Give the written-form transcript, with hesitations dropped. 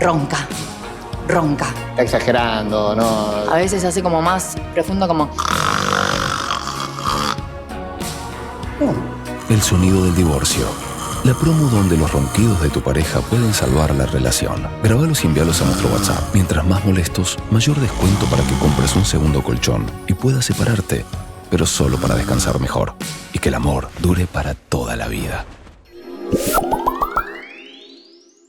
ronca. Ronca. Está exagerando, ¿no? A veces hace como más profundo, como... El sonido del divorcio. La promo donde los ronquidos de tu pareja pueden salvar la relación. Grabalos y envíalos a nuestro WhatsApp. Mientras más molestos, mayor descuento para que compres un segundo colchón y puedas separarte, pero solo para descansar mejor. Y que el amor dure para toda la vida.